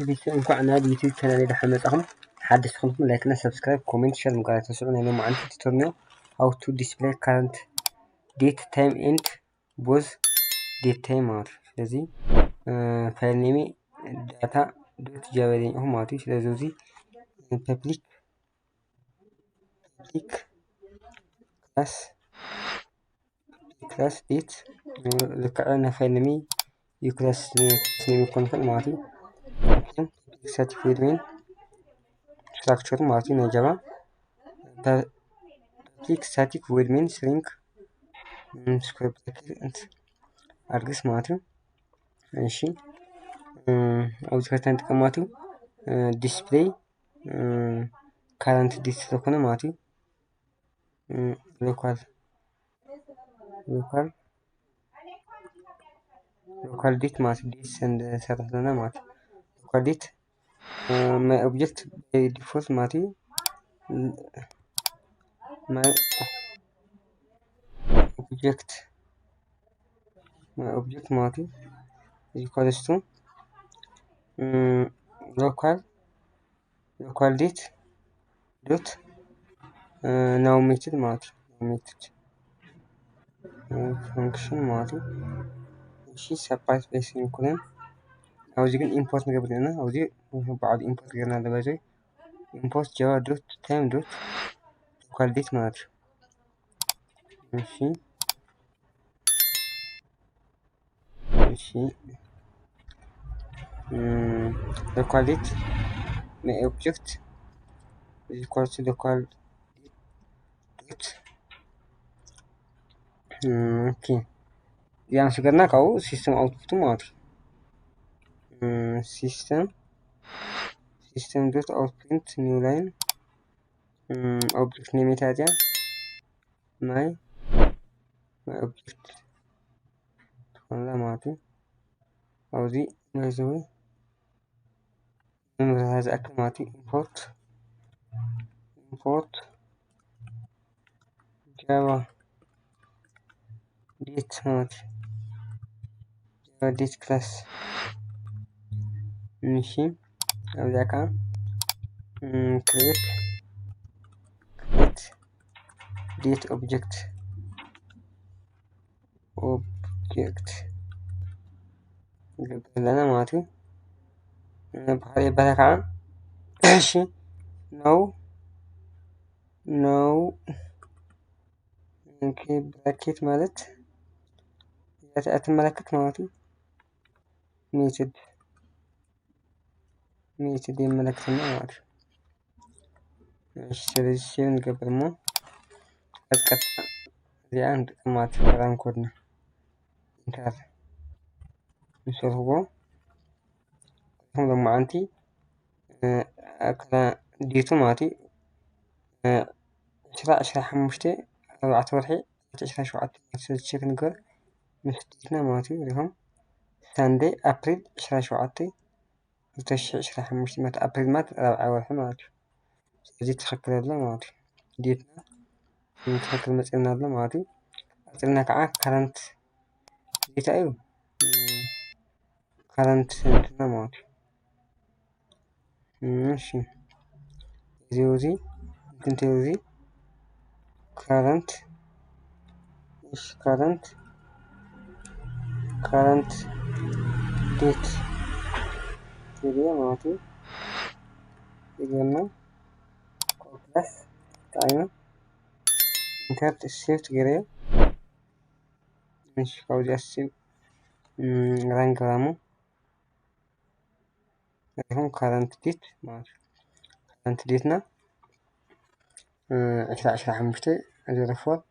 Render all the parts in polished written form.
ቤተሰብ እንኳን ናብ ዩቲዩብ ቻናል ደሓመጻኹም ሓድሽ ኮንኩም ላይክ እና ሰብስክራይብ ኮሜንት ሼር ምግባር ተስዑ ናይ ሎሚ ዓንቲ ቱቶሪያል how to display current date time and both date time ማለት ስለዚህ ፋይል ኔም data.java ይሁን ማለት ስለዚህ እዚ public class date ለካና ፋይል ኔም class name ኮንፈል ማለት certificate main structure ማለት ነው Java public static void main string square bracket አድርግስ ማለት ነው። እሺ አውዝ ከተን ተቀማጡ ዲስፕሌይ current date ስለሆነ ማለት ነው። local date ማለት ዲስ እንደ ሰራተና ማለት local date my object by default ማለት my object ማለት equals to local date dot now method ማለት method function ማለት እሺ ሰፓሬት ስፔስ ይኩነን አውዚ ግን ኢምፖርት ንገብርና አውዚ بعد ኢምፖርት ገርና ለባዘይ ኢምፖርት java dot time dot local date ማለት እሺ local date my object is equal to local date okay ያን ስገርና ካው ሲስተም አውትፑት ማለት system dot outprint new line object name ታዲያ my object ተቆላ ማለት አውዚ ማይዘው ምንራዝ አክማቲ import java date ማለት java date class እሺ አውዛካ create date object ለና ማለት በረካ እሺ ነው ብራኬት ማለት አትመለከት ማለት ሜትድ የመለክትና ማለት እሺ ስለዚህ ሲሆን ገበርሞ አስቀጣ ዚያንድ ማት ራንኮድ ነው ኢንተር እንሰሩጎ ደግሞ አንቲ አክላ ዲቱ ማቲ 15 4 ወርሒ 17 ቼክ ንገር ምስጥና ማቲ ይሁን ሳንዴ አፕሪል 17 2015 مات أبريل مات أول حمات زيت تخكر الله ماتي ديتنا نتخكر مسئلنا الله ماتي أصلنا كعاك current ديت أيو current سنتنا ماتي ماشي زيوزي كنتيوزي current date كده ماتي يقولنا كوبلس تايم انترت السيفت جري مش فاوزي السيف رانك رامو يكون current date ماتي current dateنا 15 04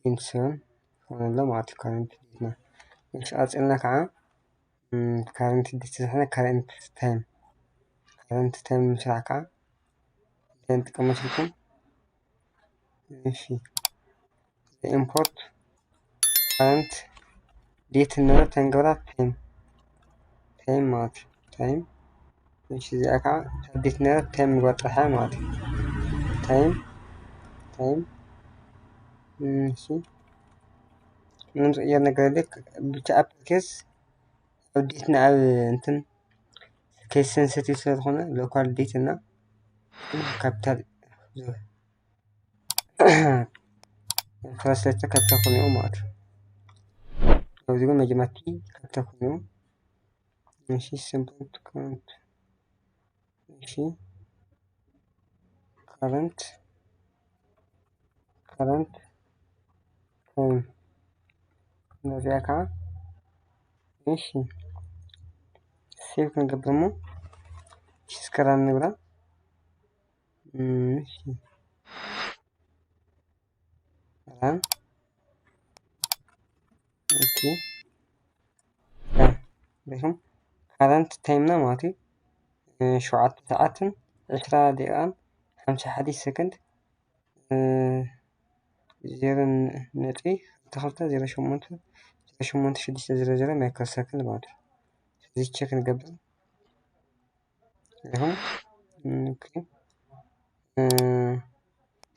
27 والله ماتي current dateنا مش أصلنا كعا current date احنا current time مش راكع انت كم لكم ماشي import current date نرى تنقرأ time مات time ماشي زي أكع date نرى time مقطعها مات time ماشي نمزق يرنا قلك بتأبكس وديتنا على انتن ኬስ ሴንሲቲቭ ስለዝኾነ ሎካል ዴት እና ካፒታል ትራንስሌተር ካፒታል ኮይኑ ማለት እዩ። ኣብዚ ግን መጀመርቲ ካፒታል ኮይኑ እሺ ሲምፕል ካረንት እሺ ካረንት እንደዚያ ከዓ እሺ ሴቭ ክንገብር እሞ ስከራን ንብላ እሺ ራን ኦኬ ሪኩም ካረንት ታይምና ማለት እዩ 7 ሰዓትን 20 ደቂቃን 51 ሰከንድ 0.2208 ማይክሮ ሰከንድ ማለት እዩ። ስለዚ ቼክ ንገብር ሪኩም ኦኬ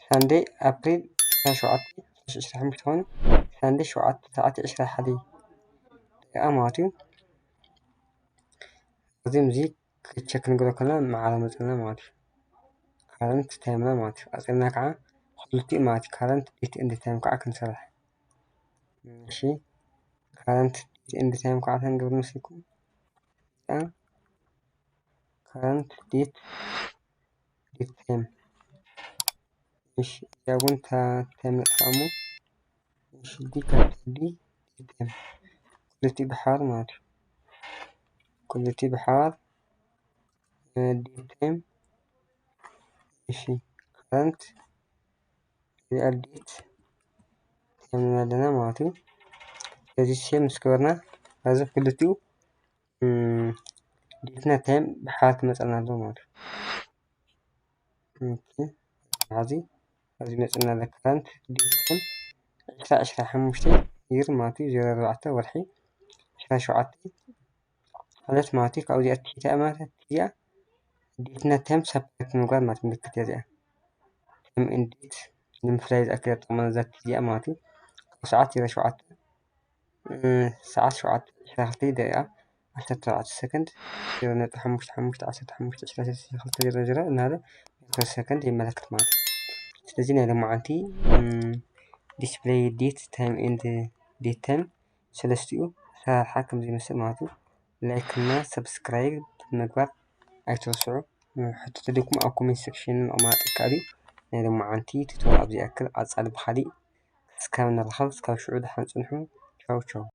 ሳንዴይ ኣፕሪል 27 2025 ኮይኑ ሳንዴይ 7 ሰዓት 21 ደቂቃ ማለት እዩ። እዚ ምዚ ቼክ ክንገብሮ ከለና መዓዝ መፀና ማለት እዩ። ካረንት ታይምና ማለት እዩ። ቀፂልና ከዓ ክልቲኡ ማለት እዩ ካረንት ዴት ኤንድ ታይም ከዓ ክንሰርሕ እሺ ካረንት ዴት ኤንድ ታይም ከዓ ክንገብር መስለኩም ካረንት ዴት ታይም እሺ እዚኣ እውን ታይም ነጥፍኣ እሞ እሺ ዲ ካፒታል ዲ ታይም ክልቲኡ ብሓባር ማለት እዩ። ክልቲኡ ብሓባር ዴት ታይም እሺ ካረንት እዚኣ ዴት ታይም ንብላ ኣለና ማለት እዩ። ስለዚ ሴቭ ምስ ገበርና ኣብዚ ክልቲኡ ዴት እና ታይም ብሓባር ክመፀልና ኣለዎ ማለት እዩ። ኦኬ ኣብዚ መፅና ኣሎ ካረንት ዴት ታይም 2025 ይር ማለት እዩ 04 ወርሒ 27 ዕለት ማለት እዩ። ካብኡ እዚኣ እቲኣ ዴት እና ታይም ሰፓሬት ምግባር ማለት ምልክት እያ እዚኣ ታይም ኤንድ ዴት ንምፍላይ ዝኣክል እያ ትጠቕመና እዛ እቲኣ ማለት እዩ። ሰዓት 07 ሰዓት 7 22 ደቂቃ 14 ሰከንድ 0.55151600 እናበለ ማይክሮ ሰከንድ የመላክት ማለት እዩ። ስለዚ ናይ ሎማዓንቲ ዲስፕሌይ ዴት ታይም ኤንድ ዴት ታይም ሰለስቲኡ ኣሰራርሓ ከምዚ ይመስል ማለት እዩ። ላይክ እና ሰብስክራይብ ምግባር ኣይትርስዑ። ሕቶ ተደይኩም ኣብ ኮሜንት ሴክሽን ምቕማጥ ይከኣል እዩ። ናይ ሎማዓንቲ ቱቶሪያል ኣብዚ ያክል ቀፃሊ ብካሊእ እስካብ ንራኸብ እስካብ ሽዑ ደህና ፅንሑ ቻው ቻው።